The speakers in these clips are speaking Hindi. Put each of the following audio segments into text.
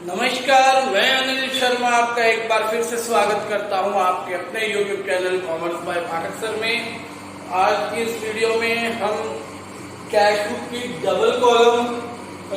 नमस्कार, मैं अनिल शर्मा आपका एक बार फिर से स्वागत करता हूं आपके अपने YouTube चैनल कॉमर्स बाय फाटक सर में। आज की इस वीडियो में हम कैश बुक की डबल कॉलम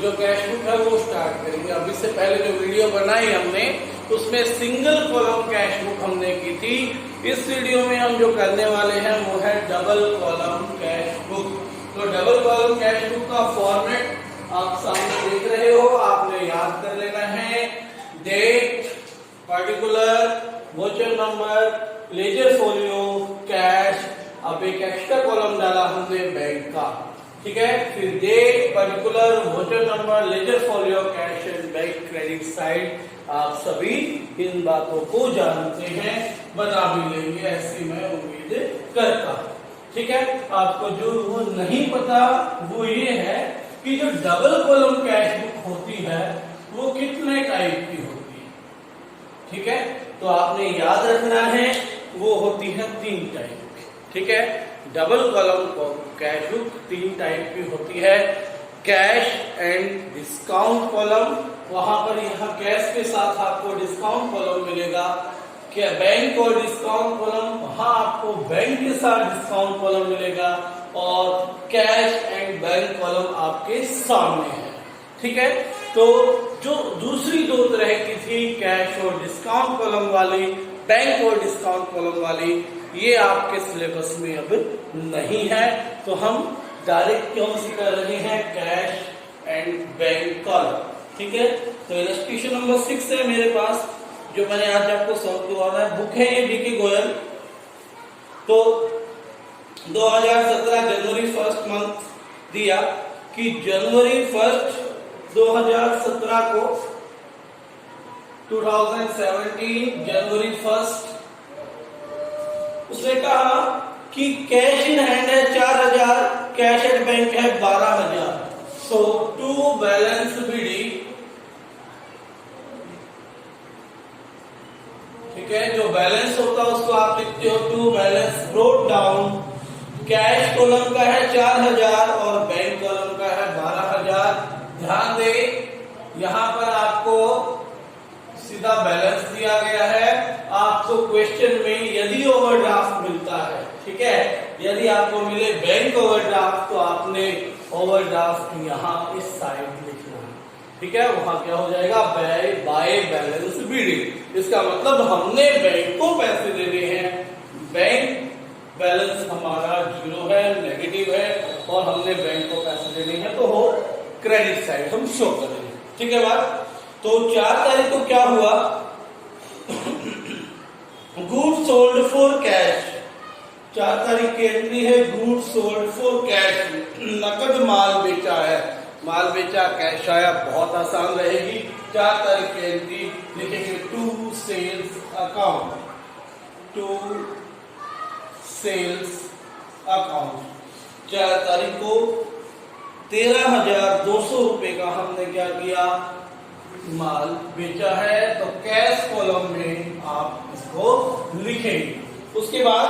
जो कैश बुक है वो स्टार्ट करेंगे। अब इससे पहले जो वीडियो बनाई हमने उसमें सिंगल कॉलम कैश बुक हमने की थी। इस वीडियो में हम जो करने वाले हैं वो है डबल कॉलम कैश बुक। तो डबल कॉलम कैश बुक का फॉर्मेट आप सामने देख रहे हो, आपने याद कर लेना है। Date, particular, voucher number, ledger folio, cash. अब एक एक्स्ट्रा कॉलम डाला हमने बैंक का, ठीक है। फिर date, particular, voucher number, ledger folio, cash and bank credit side. आप सभी इन बातों को जानते हैं, बता भी लेंगे ऐसी मैं उम्मीद करता हूं, ठीक है। आपको जो वो नहीं पता वो ये है कि जो डबल कॉलम कैश बुक होती है वो कितने टाइप की होती है, ठीक है। तो आपने याद रखना है वो होती है 3 टाइप की, ठीक है। Double column cash book 3 type की होती है। कैश एंड डिस्काउंट कॉलम, वहां पर यहाँ कैश के साथ आपको डिस्काउंट कॉलम मिलेगा। क्या बैंक और डिस्काउंट कॉलम, वहां आपको बैंक के साथ डिस्काउंट कॉलम मिलेगा। और कैश एंड बैंक कॉलम आपके सामने है, ठीक है। तो जो दूसरी 2 तरह की थी, कैश और डिस्काउंट कॉलम वाली, बैंक और डिस्काउंट कॉलम वाली, ये आपके सिलेबस में अब नहीं है। तो हम डायरेक्ट क्यों सी कर रहे हैं, कैश एंड बैंक कॉलम, ठीक है। तो इलस्ट्रेशन नंबर 6 है मेरे पास, जो मैंने आज आपको सॉल्व करवाना है। बुक है ये डीके गोयल। तो 2017 जनवरी 1 मंथ दिया कि जनवरी 1 2017 को 2017 जनवरी 1 उसने कहा कि कैश इन हैंड है 4000, कैश एट बैंक है 12000। सो टू बैलेंस बीडी, ठीक है। जो बैलेंस होता है उसको आप लिखते हो to balance brought down. Cash column का है 4000 और बैंक कॉलम का है 12000। ध्यान दे, यहां पर आपको सीधा बैलेंस दिया गया है। आपको क्वेश्चन में यदि ओवरड्राफ्ट मिलता है, ठीक है, यदि आपको मिले बैंक ओवरड्राफ्ट तो आपने ओवरड्राफ्ट यहां इस साइड लिखना है, ठीक है। वहां क्या हो जाएगा, बाय बैलेंस बीडिंग। इसका मतलब हमने बैंक को पैसे देने हैं, बैंक बैलेंस हमारा 0 है, नेगेटिव है, और हमने बैंक को पैसे देने हैं तो वो क्रेडिट साइड हम शो करेंगे, ठीक है बात। तो 4 तारीख को क्या हुआ, गुड्स सोल्ड फॉर कैश। 4 तारीख की एंट्री है, गुड्स सोल्ड फॉर कैश, नकद माल बेचा है, माल बेचा, कैश आया, बहुत आसान रहेगी। 4 तारीख की एंट्री लिखेंगे to sales account, to sales account. 4 तारीख को 13,200 रुपए का हमने क्या किया, माल बेचा है, तो कैश कॉलम में आप इसको लिखेंगे। उसके बाद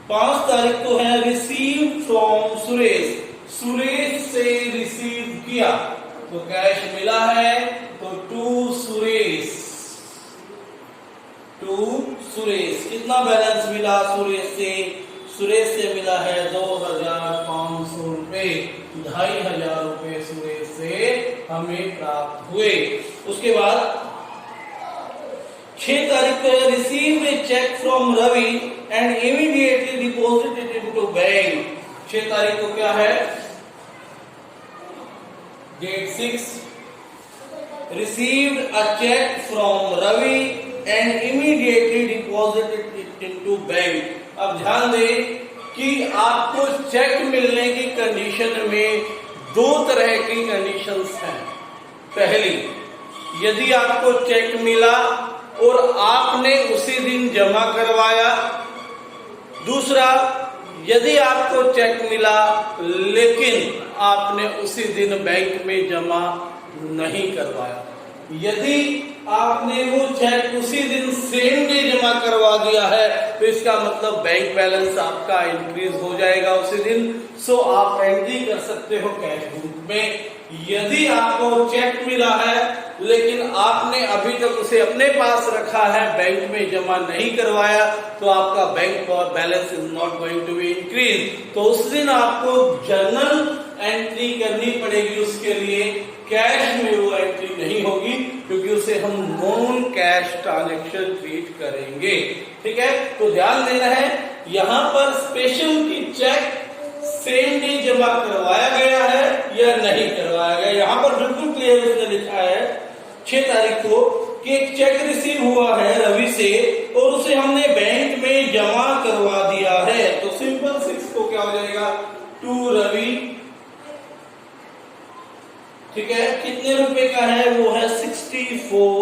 5 तारीख को है रिसीव फ्रॉम सुरेश, सुरेश से रिसीव किया, तो कैश मिला है, तो टू सुरेश, टू सुरेश। कितना बैलेंस मिला सुरेश से, सुरेश से मिला है 2500 रुपए, 2500 रुपए सुरेश से हमें प्राप्त हुए। उसके बाद 6 तारीख को receive a cheque from Ravi and immediately deposited into bank. 6 तारीख को क्या है, date 6, received a check from Ravi and immediately deposited it into bank. अब ध्यान दें कि आपको चेक मिलने की कंडीशन में 2 तरह की कंडीशंस हैं। पहली, यदि आपको चेक मिला और आपने उसी दिन जमा करवाया। दूसरा, यदि आपको चेक मिला लेकिन आपने उसी दिन बैंक में जमा नहीं करवाया। यदि आपने वो चेक उसी दिन सेम डे जमा करवा दिया है तो इसका मतलब बैंक बैलेंस आपका इंक्रीज हो जाएगा उसी दिन। सो आप एंट्री कर सकते हो कैश बुक में। यदि आपको चेक मिला है लेकिन आपने अभी तक उसे अपने पास रखा है, बैंक में जमा नहीं करवाया, तो आपका bank balance is not going to be increase. तो उस दिन आपको जर्नल एंट्री करनी पड़ेगी, उसके लिए कैश में वो एंट्री नहीं होगी, क्योंकि उसे हम नॉन कैश ट्रांजैक्शन ट्रीट करेंगे। ठीक है, तो ध्यान देना है, यहां पर स्पेशल की चेक सेम डे जमा करवाया गया है या नहीं करवाया गया। यहां पर बिल्कुल क्लियर उसने लिखा है 6 तारीख को कि एक चेक रिसीव हुआ है रवि से और उसे हमने बैंक में जमा करवा दिया है। तो सिंपल 6 को क्या हो जाएगा, टू रवि। ठीक है, कितने रुपए का है, वो है 6400।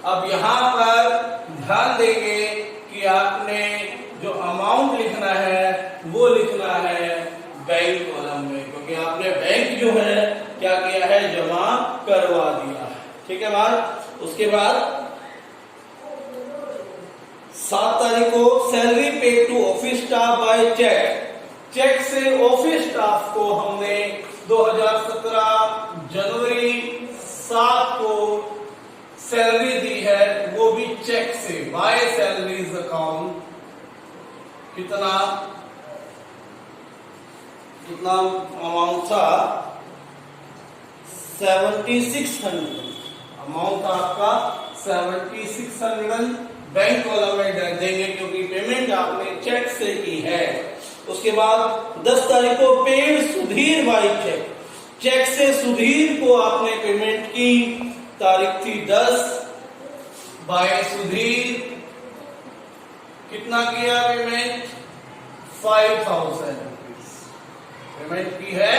अब यहां पर ध्यान देंगे कि आपने जो अमाउंट लिखना है वो लिखना है बैंक कॉलम में, क्योंकि आपने बैंक जो है क्या किया है, जमा करवा दिया है। ठीक है बात। उसके बाद 7 तारीख को salary paid to office staff by cheque. Cheque से ऑफिस स्टाफ को हमने 2017 जनवरी 7 को सैलरी दी है, वो भी चेक से बाय सैलरीज अकाउंट। कितना अमाउंट था, 7600 अमाउंट था आपका 7600 बैंक कॉलम में देंगे, क्योंकि पेमेंट आपने चेक से की है। उसके बाद 10 तारीख को paid Sudhir by cheque. Cheque से सुधीर को आपने पेमेंट की, तारीख थी 10, बाय सुधीर कितना किया पेमेंट, 5000 रुपीज पेमेंट की है,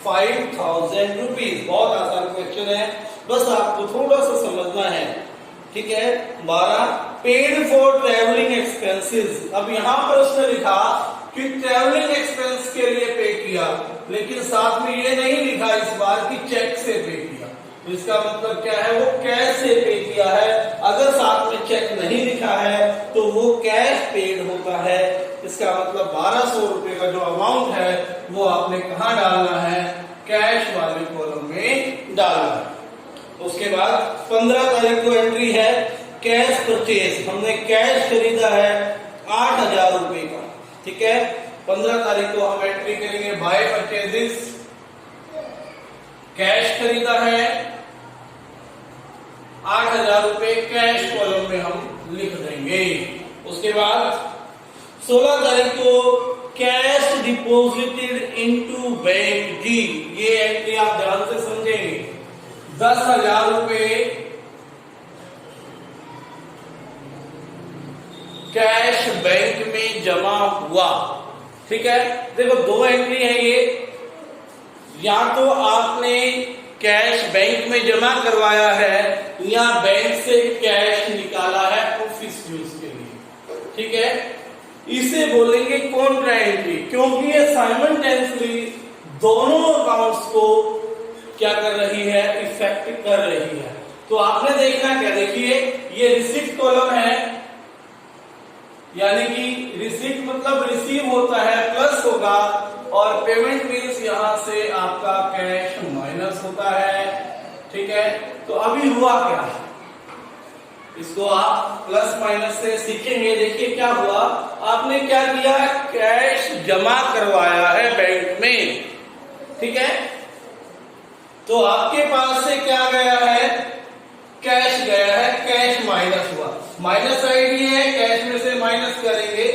5000 रुपीज। बहुत आसान क्वेश्चन है, बस आपको थोड़ा सा समझना है। ठीक है, 12 पेड फॉर ट्रेवलिंग एक्सपेंसेस। अब यहां पर उसने लिखा कि ट्रेवलिंग एक्सपेंस के लिए पे किया, लेकिन साथ में ये नहीं लिखा इस बार कि चेक से पे किया। तो इसका मतलब क्या है, वो कैश से पे किया है। अगर साथ में चेक नहीं लिखा है तो वो कैश पेड होता है। इसका मतलब 1200 रुपए का जो अमाउंट है वो आपने कहां डालना है, कैश वाले कॉलम में डालना है। उसके बाद 15 तारीख को एंट्री है कैश परचेज। हमने कैश खरीदा है 8000 रुपए का। ठीक है, 15 तारीख को हम एंट्री करेंगे बाय परचेजेस। कैश खरीदा है 8000 रुपए, कैश कॉलम में हम लिख देंगे। उसके बाद 16 तारीख को कैश डिपॉजिटेड इनटू बैंक जी। ये एंट्री आप ध्यान से समझेंगे, 10,000 रुपए कैश बैंक में जमा हुआ। ठीक है, देखो 2 एंट्री है ये, या तो आपने कैश बैंक में जमा करवाया है या बैंक से कैश निकाला है ऑफिस यूज के लिए। ठीक है, इसे बोलेंगे कॉन्ट्रा एंट्री, क्योंकि ये साइमल्टेनियसली दोनों अकाउंट्स को क्या कर रही है, इफेक्ट कर रही है। तो आपने देखना क्या, देखिए ये रिसीट कॉलम है, यानी कि रिसीट मतलब रिसीव होता है प्लस होगा, और पेमेंट मीन्स यहां से आपका कैश माइनस होता है। ठीक है, तो अभी हुआ क्या, इसको आप प्लस माइनस से सीखेंगे। देखिए क्या हुआ, आपने क्या किया, कैश जमा करवाया है बैंक में। ठीक है, तो आपके पास से क्या गया है, कैश गया है, कैश माइनस हुआ, माइनस साइड ही है, कैश में से माइनस करेंगे।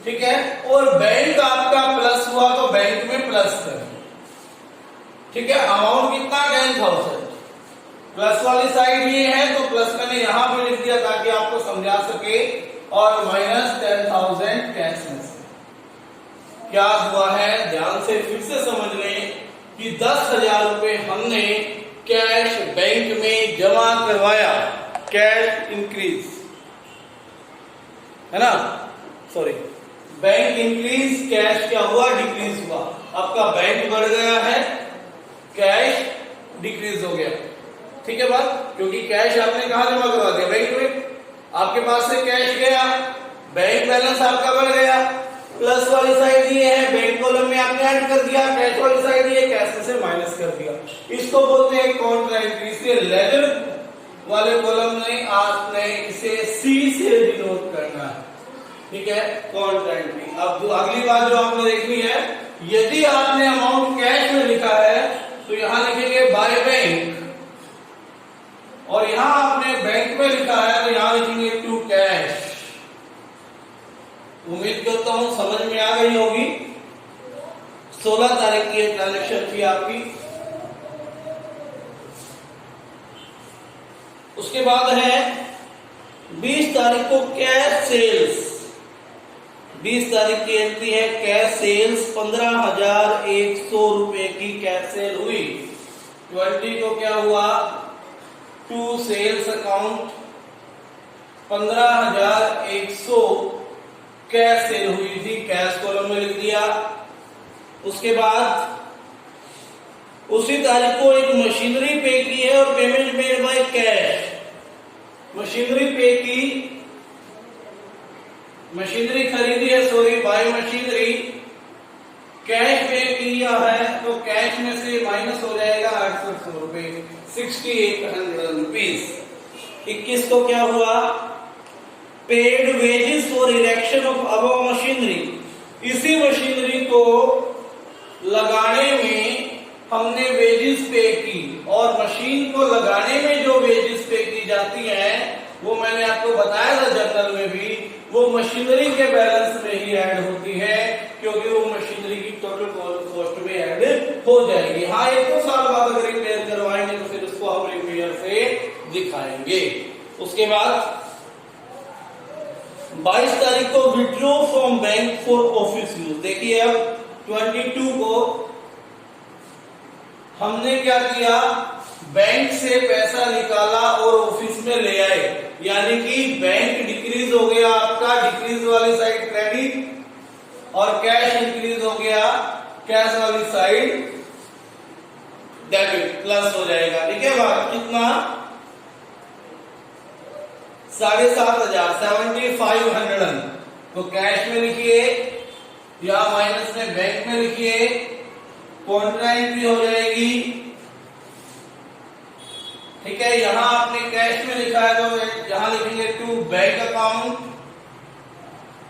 ठीक है, और बैंक आपका प्लस हुआ तो बैंक में प्लस करेंगे। ठीक है, अमाउंट कितना, 10,000, प्लस वाली साइड ये है तो प्लस मैंने यहां पे लिख दिया ताकि आपको समझा सके, और माइनस 10,000 कैश में से क्या हुआ है, ध्यान से फिर से समझ लें कि 10,000 रुपए हमने कैश बैंक में जमा करवाया, कैश इंक्रीज है ना, सॉरी बैंक इंक्रीज, कैश क्या हुआ, डिक्रीज हुआ। आपका बैंक बढ़ गया है, कैश डिक्रीज हो गया। ठीक है बात, क्योंकि कैश आपने कहां जमा करवा दिया, बैंक में। आपके पास से कैश गया, बैंक बैलेंस आपका बढ़ गया, प्लस वाली साइड ये है, बैंक कॉलम में आपने ऐड कर दिया, कैश वाली साइड ये, कैश में से माइनस कर दिया। इसको बोलते हैं कॉन्ट्रा एंट्री। इसलिए लेजर वाले कॉलम में आपने इसे सी से डिनोट करना है, ठीक है, कॉन्ट्रा एंट्री। अब अगली बात जो आपने देखनी है, यदि आपने अमाउंट कैश में लिखा है तो यहां लिखेंगे बाय बैंक, और यहां आपने बैंक में लिखा है तो यहां लिखेंगे टू कैश। उम्मीद करता हूं समझ में आ गई होगी। 16 तारीख की ट्रांजेक्शन थी आपकी। उसके बाद है 20 तारीख को कैश सेल्स। 20 तारीख की एंट्री है कैश सेल्स, 15,100 रुपए की कैश सेल हुई। 20 को क्या हुआ, to sales account 15,100 cash sale हुई थी, कैश कॉलम में लिख दिया। उसके बाद उसी तारीख को एक मशीनरी पे की है और payment made by cash. Machinery पे की, मशीनरी खरीदी है, सॉरी, बाय मशीनरी, कैश पे किया है तो कैश में से माइनस हो जाएगा 800 रुपए, 6800 रुपीज। 21 को क्या हुआ, paid wages for erection of above machinery. इसी मशीनरी को लगाने में हमने वेजेस पे की, और मशीन को लगाने में जो वेजेस पे की जाती हैं वो मैंने आपको बताया था जर्नल में भी, वो मशीनरी के बैलेंस में ही ऐड होती है, क्योंकि वो मशीनरी की टोटल कॉस्ट में ऐड हो जाएगी। हाँ, 1-2 साल बाद अगर रिपेयर करवाएंगे तो फिर उसको हम रिपेयर से दिखाएंगे। उसके बाद 22 तारीख को withdraw from bank for office use. देखिए अब 22 को हमने क्या किया, बैंक से पैसा निकाला और ऑफिस में ले आए, यानी कि बैंक डिक्रीज हो गया आपका, डिक्रीज वाली साइड क्रेडिट, और कैश इंक्रीज हो गया, कैश वाली साइड डेबिट, प्लस हो जाएगा। ठीक है बात, कितना 7,500, 7,500 तो कैश में लिखिए या माइनस में बैंक में लिखिए, कॉन्ट्रा एंट्री हो जाएगी। ठीक है, यहां आपने कैश में लिखा है तो यहां लिखेंगे टू बैंक अकाउंट,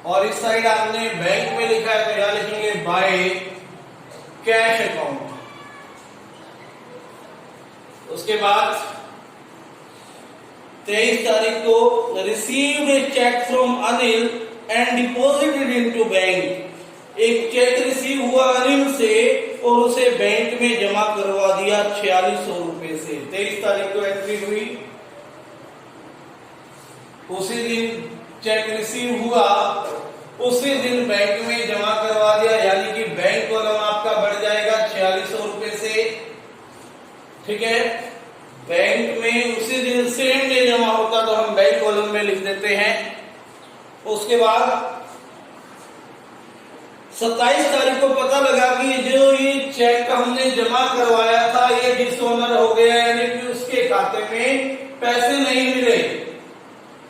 और इस साइड आपने बैंक में लिखा है तो यहां लिखेंगे बाय कैश अकाउंट। उसके बाद 23 तारीख को received a cheque from Anil and deposited into bank. एक चेक रिसीव हुआ अनिल से और उसे बैंक में जमा करवा दिया 4600 रुपए से। 23 तारीख को एंट्री हुई, उसी दिन चेक रिसीव हुआ, उसी दिन बैंक में जमा करवा दिया, यानी कि बैंक कॉलम आपका बढ़ जाएगा 4600 रुपए से। ठीक है, बैंक में उसी दिन सेम डे जमा होता तो हम बैंक कॉलम में लिख देते हैं। उसके बाद 27 तारीख को पता लगा कि जो ये चेक हमने जमा करवाया था ये डिसऑनर हो गया, यानी कि उसके खाते में पैसे नहीं मिले,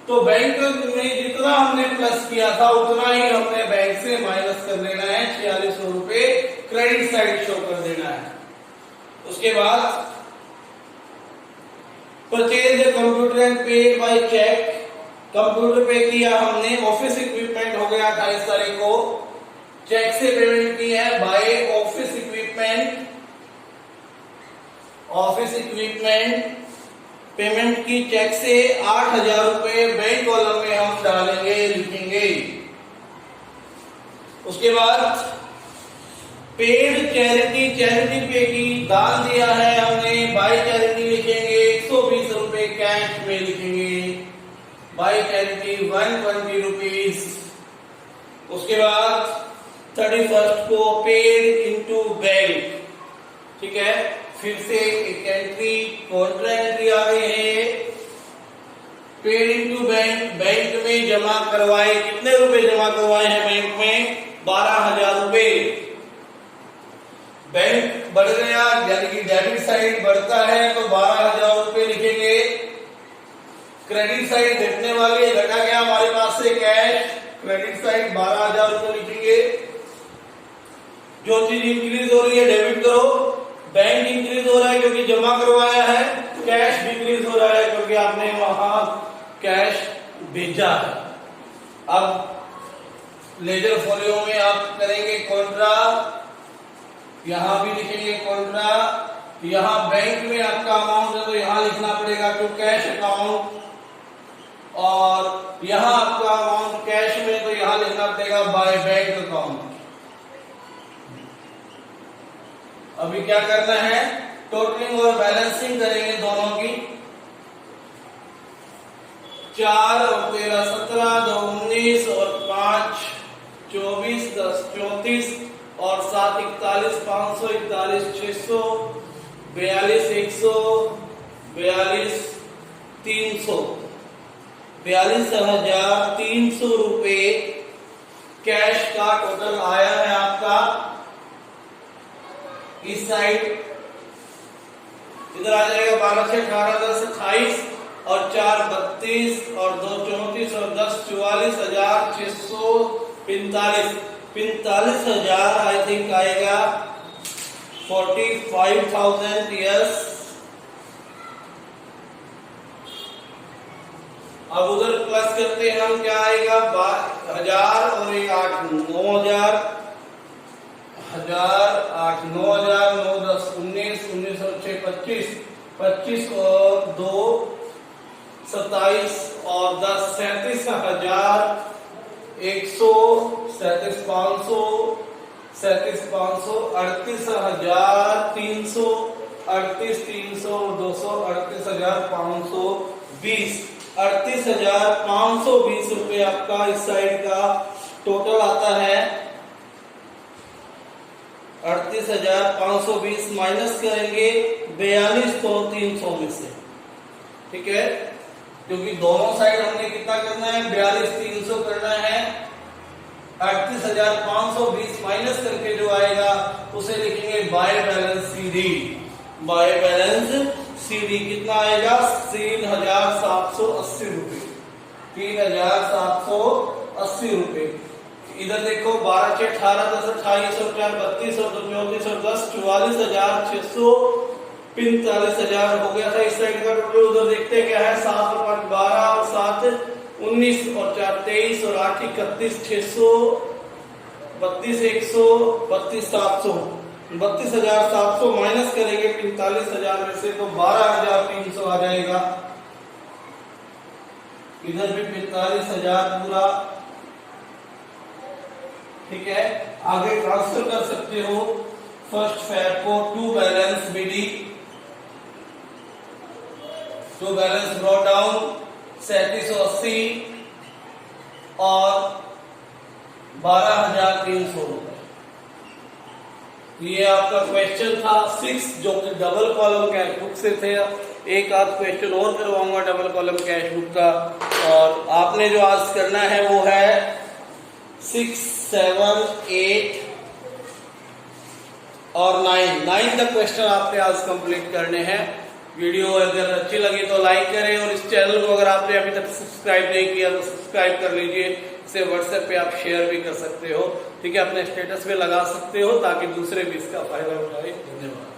तो बैंक में जितना हमने प्लस किया था उतना ही हमने बैंक से माइनस कर देना है, 4600 रुपए क्रेडिट साइड शो कर देना है। उसके बाद purchase computer and paid by cheque, computer pay किया हमने, ऑफिस इक्विपमेंट हो गया 28 तारीख को, चेक से पेमेंट की है by office equipment, office equipment payment की चेक से 8,000 रुपए बैंक कॉलम में हम डालेंगे, लिखेंगे। उसके बाद पेड चैरिटी, चैरिटी पे की दान दिया है हमने, बाय चैरिटी लिखेंगे 120 रुपए कैश में लिखेंगे, बाय चैरिटी 120 रुपीज। उसके बाद 31 को पेड इनटू बैंक। ठीक है, फिर से एक एंट्री कॉन्ट्रा एंट्री आ गई है, पेड इनटू बैंक, बैंक में जमा करवाए, कितने रुपए जमा करवाए हैं बैंक में, 12,000 रुपए। बैंक बढ़ गया, यानी कि डेबिट साइड बढ़ता है तो 12,000 रुपए लिखेंगे। क्रेडिट साइड घटने वाली है, घटा गया हमारे पास से कैश, क्रेडिट साइड 12,000 रुपये लिखेंगे। जो चीज इंक्रीज हो रही है डेबिट करो, बैंक इंक्रीज हो रहा है क्योंकि जमा करवाया है, कैश डिक्रीज हो रहा है क्योंकि आपने वहां कैश भेजा है। अब लेजर फोलियो में आप करेंगे कॉन्ट्रा, यहां भी लिखेंगे कॉन्ट्रा। यहां बैंक में आपका अमाउंट है तो यहां लिखना पड़ेगा टू कैश अकाउंट, और यहां आपका अमाउंट कैश में तो यहां लिखना पड़ेगा बाय बैंक अकाउंट। अभी क्या करना है, टोटलिंग और बैलेंसिंग करेंगे दोनों की। 4 और 13 17, 2 19 और 5 24, 10 34 और 7 41, 500 41 600 42 100 42 300 42,300 रुपए कैश का टोटल आया है आपका। इस साइड इधर आ जाएगा 12 6 18 10 28 और 4 32 और 2 34 और 10 44,645 45,000 आई थिंक आएगा 45,000। यस, अब उधर प्लस करते हैं हम, क्या आएगा 1000 और 1 8 9,000 1000 8 9,000 9 10 19 19 और 6 25 25 और 2 27 और 10 37,100 37,500 37,500 38,300 38,300 200 38,520 38,520 रुपए आपका इस साइड का टोटल आता है। 38,520 माइनस करेंगे 42,300 में से, ठीक है, क्योंकि दोनों साइड हमने कितना करना है 42,300 करना है। 38,520 माइनस करके जो आएगा उसे लिखेंगे by balance CD. By balance CD कितना आएगा 3,780 रुपए 3,780 रुपए। इधर देखो 12 6 18 10 28 और 4 32 और 2 34 और 10 44,645,000 हो गया था इस साइड का टोटल। उधर देखते क्या है 7 और 5 12 और 7 19 और 4 23 और 8 31 600 32 100 32 700 32,700 माइनस करेंगे 45,000 में से तो 12,300 आ जाएगा। इधर भी 45,000 पूरा, ठीक है। आगे ट्रांसफर कर सकते हो फर्स्ट फेयर को to balance BD, to balance brought down 3780 और 12,300 रुपए। ये आपका क्वेश्चन था 6 जो कि डबल कॉलम कैश बुक से थे। एक आध क्वेश्चन और करवाऊंगा डबल कॉलम कैश बुक का, और आपने जो आज करना है वो है 6 7 8 और 9 तक क्वेश्चन आपने आज कंप्लीट करने हैं। वीडियो अगर अच्छी लगी तो लाइक करें, और इस चैनल को अगर आपने अभी तक सब्सक्राइब नहीं किया तो सब्सक्राइब कर लीजिए। इसे व्हाट्सएप पे आप शेयर भी कर सकते हो, ठीक है, अपने स्टेटस पे लगा सकते हो ताकि दूसरे भी इसका फायदा उठाए। धन्यवाद।